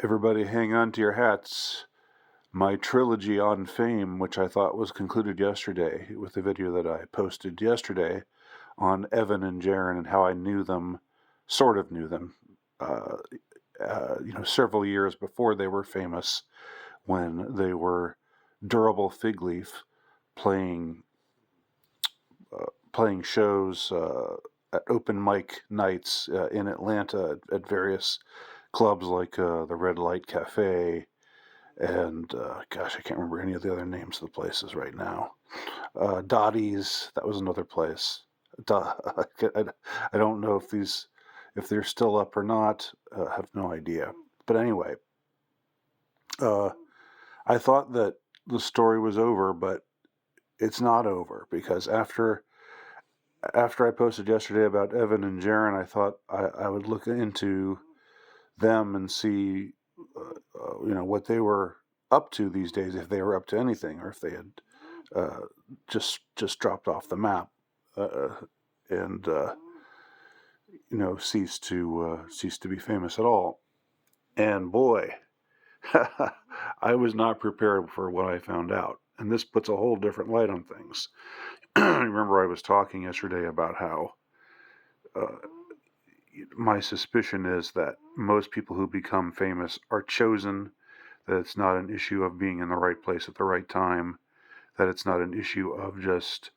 Everybody hang on to your hats. My trilogy on fame, which I thought was concluded yesterday with the video that I posted yesterday on Evan and Jaron and how I knew them, sort of knew them, uh, several years before they were famous when they were Durable Fig Leaf playing playing shows at open mic nights in Atlanta at various clubs like the Red Light Cafe and gosh, I can't remember any of the other names of the places right now. Dottie's, that was another place. I don't know if they're still up or not. I have no idea. But anyway, uh, I thought that the story was over, but it's not over because after I posted yesterday about Evan and Jaron, I thought I would look into them and see, what they were up to these days, if they were up to anything, or if they had uh, just dropped off the map and ceased to be famous at all. And boy, I was not prepared for what I found out, and this puts a whole different light on things. Remember, I was talking yesterday about how uh, my suspicion is that most people who become famous are chosen, that it's not an issue of being in the right place at the right time, that it's not an issue of just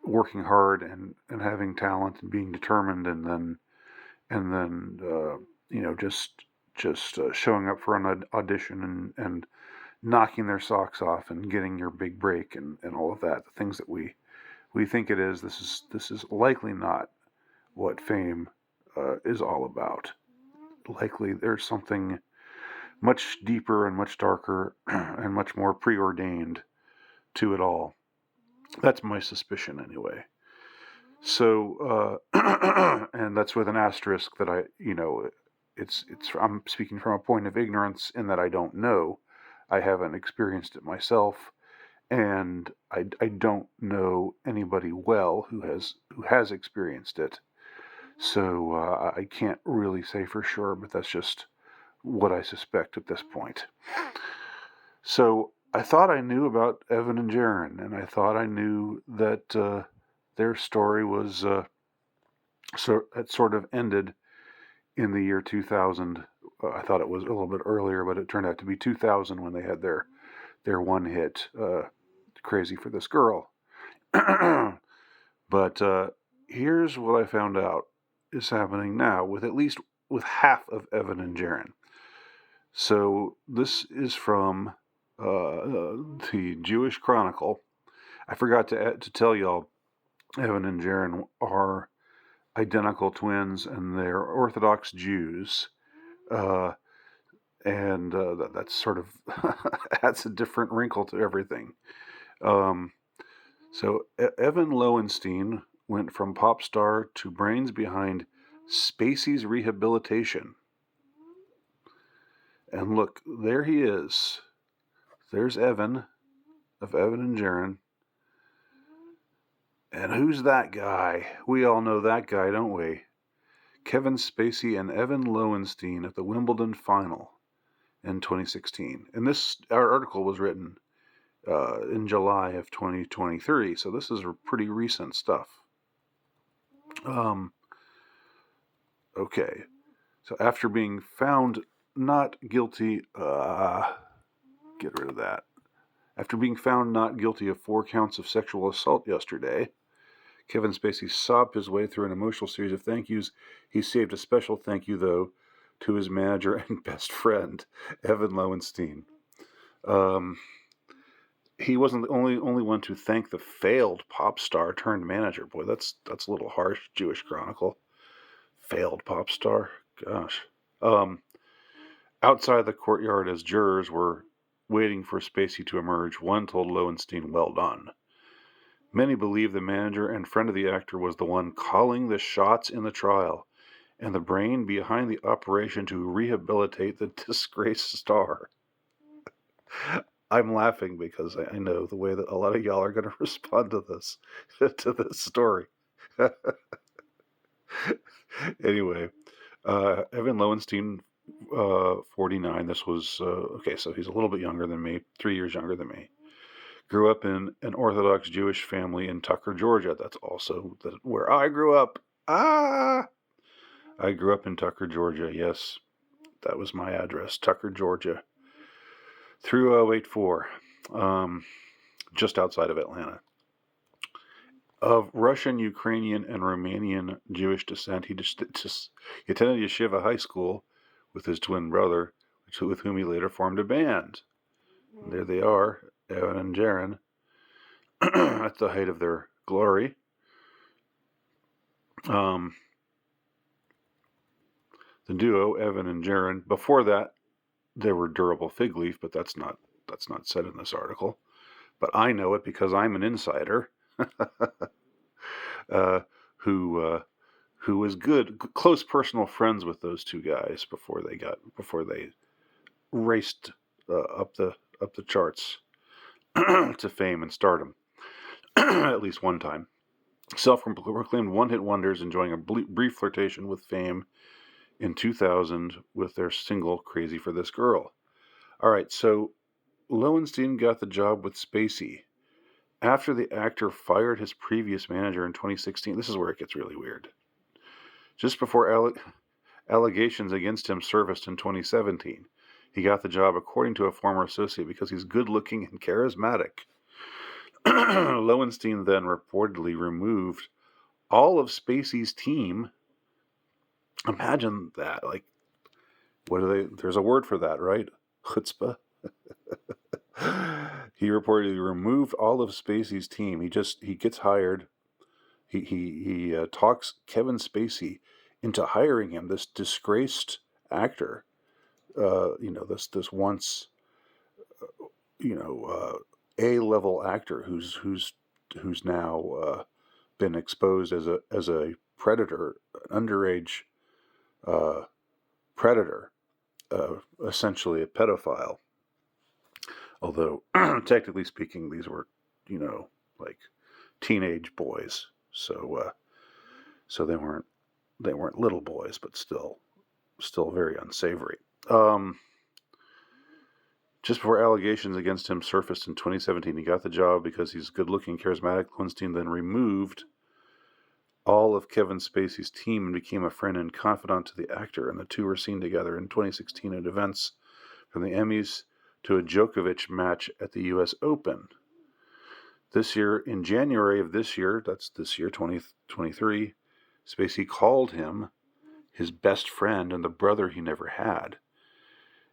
working hard and having talent and being determined and then just showing up for an audition and knocking their socks off and getting your big break and all of that. The things that we think it is. This is likely not what fame is all about. Likely there's something much deeper and much darker and much more preordained to it all. That's my suspicion anyway. So, and that's with an asterisk that it's I'm speaking from a point of ignorance in that I don't know. I haven't experienced it myself, and I don't know anybody well who has experienced it. So I can't really say for sure, but that's just what I suspect at this point. So I thought I knew about Evan and Jaron, and I thought I knew that their story was it sort of ended in the year 2000. I thought it was a little bit earlier, but it turned out to be 2000 when they had their one hit, "Crazy for This Girl." But here's what I found out is happening now with half of Evan and Jaron. So this is from the Jewish Chronicle. I forgot to tell y'all, Evan and Jaron are identical twins, and they're Orthodox Jews. And that's sort of adds a different wrinkle to everything. So Evan Lowenstein went from pop star to brains behind Spacey's rehabilitation. And look, there he is. There's Evan, of Evan and Jaron. And who's that guy? We all know that guy, don't we? Kevin Spacey and Evan Lowenstein at the Wimbledon final in 2016. And our article was written in July of 2023, so this is pretty recent stuff. Okay, so after being found not guilty, get rid of that. After being found not guilty of 4 counts of sexual assault yesterday, Kevin Spacey sobbed his way through an emotional series of thank yous. He saved a special thank you, though, to his manager and best friend, Evan Lowenstein. He wasn't the only one to thank the failed pop star turned manager. Boy, that's a little harsh. Jewish Chronicle. Failed pop star. Gosh. Outside the courtyard, as jurors were waiting for Spacey to emerge, one told Lowenstein, "Well done." Many believe the manager and friend of the actor was the one calling the shots in the trial and the brain behind the operation to rehabilitate the disgraced star. I'm laughing because I know the way that a lot of y'all are going to respond to this story. Anyway, Evan Lowenstein 49. This was, okay, so he's a little bit younger than me, 3 years younger than me. Grew up in an Orthodox Jewish family in Tucker, Georgia. That's also where I grew up. I grew up in Tucker, Georgia. Yes, that was my address, Tucker, Georgia. 3084, just outside of Atlanta. Of Russian, Ukrainian, and Romanian Jewish descent, he attended Yeshiva High School with his twin brother, with whom he later formed a band. And there they are, Evan and Jaron, at the height of their glory. The duo, Evan and Jaron. Before that, they were Durable Fig Leaf, but that's not said in this article. But I know it because I'm an insider. Who was close personal friends with those two guys before they raced up the charts to fame and stardom at least one time. Self-proclaimed one-hit wonders, enjoying a brief flirtation with fame in 2000 with their single "Crazy for This Girl." All right, so Lowenstein got the job with Spacey after the actor fired his previous manager in 2016. This is where it gets really weird. Just before allegations against him surfaced in 2017. He got the job, according to a former associate, because he's good-looking and charismatic. Lowenstein then reportedly removed all of Spacey's team. Imagine that. Like, what are they? There's a word for that, right? Chutzpah. He reportedly removed all of Spacey's team. He gets hired. He talks Kevin Spacey into hiring him, this disgraced actor. This once, A-level actor who's now been exposed as a predator, an underage predator, essentially a pedophile. Although technically speaking, these were, like teenage boys, so they weren't little boys, but still very unsavory. Just before allegations against him surfaced in 2017, he got the job because he's good-looking, charismatic. Lowenstein then removed all of Kevin Spacey's team and became a friend and confidant to the actor, and the two were seen together in 2016 at events from the Emmys to a Djokovic match at the U.S. Open. This year, in January of this year, that's this year, 2023, Spacey called him his best friend and the brother he never had.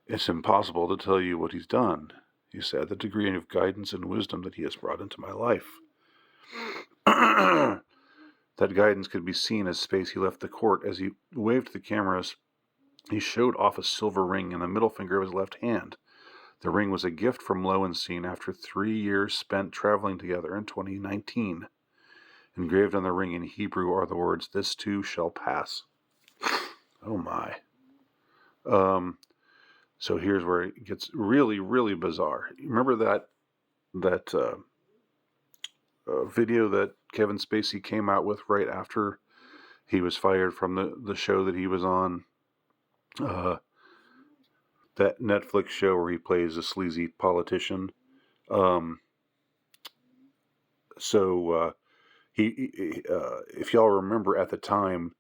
It's impossible to tell you what he's done, he said, the degree of guidance and wisdom that he has brought into my life. That guidance could be seen as Spacey left the court. As he waved to the cameras, he showed off a silver ring in the middle finger of his left hand. The ring was a gift from Lowenstein after 3 years spent traveling together in 2019. Engraved on the ring in Hebrew are the words, "This too shall pass." Oh my. So here's where it gets really, really bizarre. Remember that video that Kevin Spacey came out with right after he was fired from the show that he was on? That Netflix show where he plays a sleazy politician. If y'all remember at the time,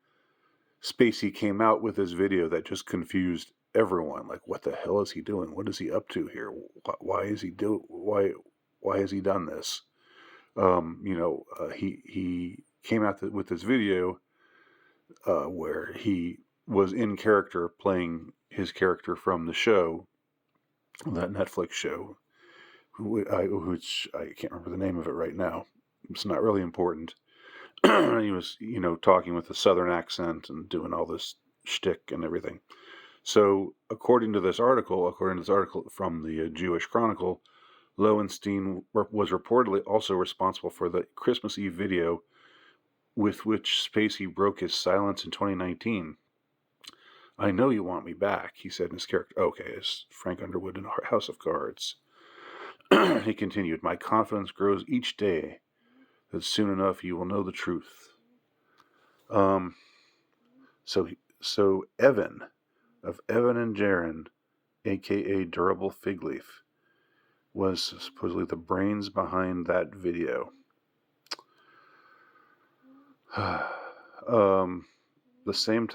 Spacey came out with this video that just confused everyone. Like, what the hell is he doing? What is he up to here? Why has he done this? He came out with this video where he was in character playing his character from the show, that Netflix show, which I can't remember the name of it right now. It's not really important. He was, talking with a southern accent and doing all this shtick and everything. So, according to this article from the Jewish Chronicle, Lowenstein was reportedly also responsible for the Christmas Eve video with which Spacey broke his silence in 2019. "I know you want me back," he said in his character. Okay, as Frank Underwood in House of Cards. He continued, "My confidence grows each day that soon enough you will know the truth." So Evan of Evan and Jaron, aka Durable Fig Leaf, was supposedly the brains behind that video. The same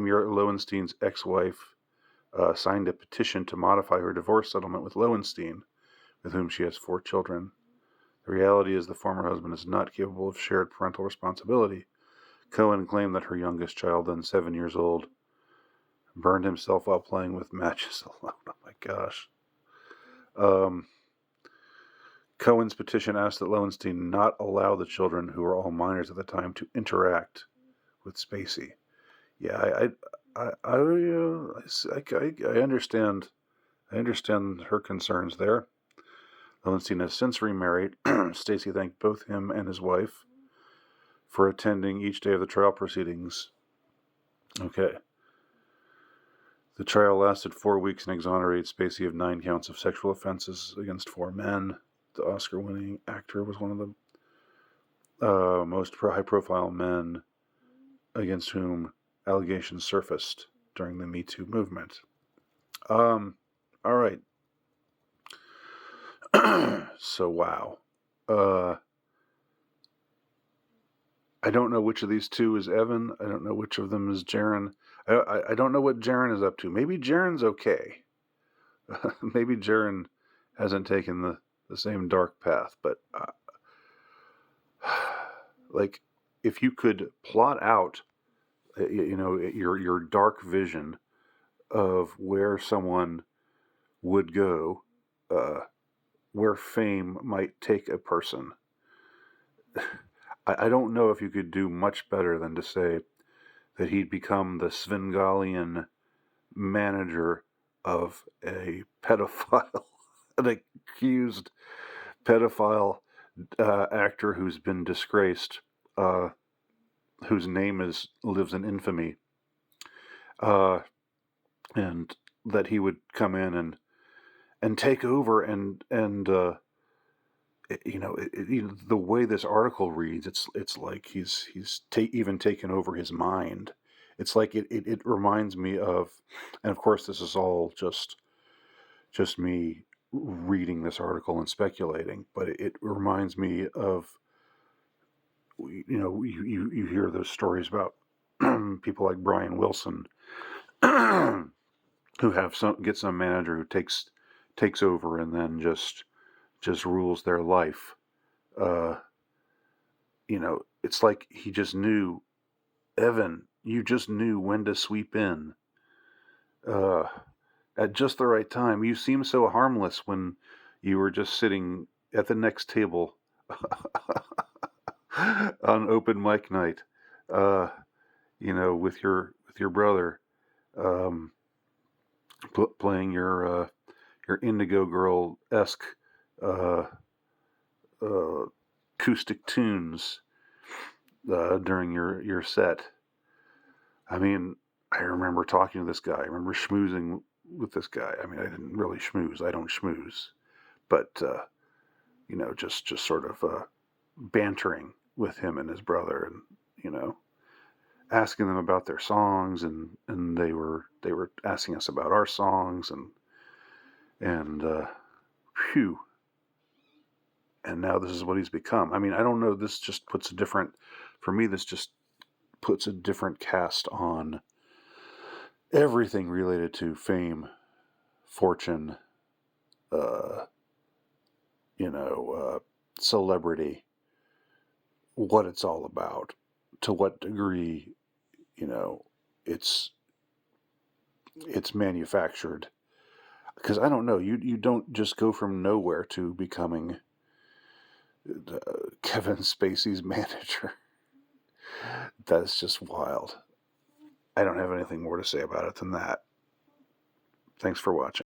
year, Lowenstein's ex-wife signed a petition to modify her divorce settlement with Lowenstein, with whom she has 4 children. The reality is the former husband is not capable of shared parental responsibility. Cohen claimed that her youngest child, then 7 years old, burned himself while playing with matches alone. Oh my gosh. Cohen's petition asked that Lowenstein not allow the children, who were all minors at the time, to interact with Spacey. Yeah, I understand. I understand her concerns there. Lowenstein has since remarried. Spacey thanked both him and his wife for attending each day of the trial proceedings. Okay. The trial lasted 4 weeks and exonerated Spacey of 9 counts of sexual offenses against 4 men. The Oscar-winning actor was one of the most high-profile men against whom allegations surfaced during the Me Too movement. All right. So, wow. I don't know which of these two is Evan. I don't know which of them is Jaron. I don't know what Jaron is up to. Maybe Jaron's okay. Maybe Jaron hasn't taken the same dark path. But, like, if you could plot out, your dark vision of where someone would go, where fame might take a person, I don't know if you could do much better than to say that he'd become the Svengalian manager of a pedophile, an accused pedophile actor who's been disgraced, whose name lives in infamy, and that he would come in and take over and the way this article reads, it's like he's even taken over his mind. It's like it reminds me of, and of course this is all just me reading this article and speculating, but it reminds me of, you hear those stories about people like Brian Wilson who get some manager who takes over and then just rules their life. It's like he just knew, Evan, you just knew when to sweep in at just the right time. You seemed so harmless when you were just sitting at the next table on open mic night, with your brother, playing your Indigo Girl-esque acoustic tunes during your set. I mean, I remember talking to this guy. I remember schmoozing with this guy. I mean, I didn't really schmooze. I don't schmooze. But, just sort of bantering with him and his brother, and, asking them about their songs, and they were asking us about our songs, and phew. And now this is what he's become. I mean, I don't know. This just puts this just puts a different cast on everything related to fame, fortune, celebrity, what it's all about, to what degree, it's manufactured. Because I don't know, you don't just go from nowhere to becoming Kevin Spacey's manager. That's just wild. I don't have anything more to say about it than that. Thanks for watching.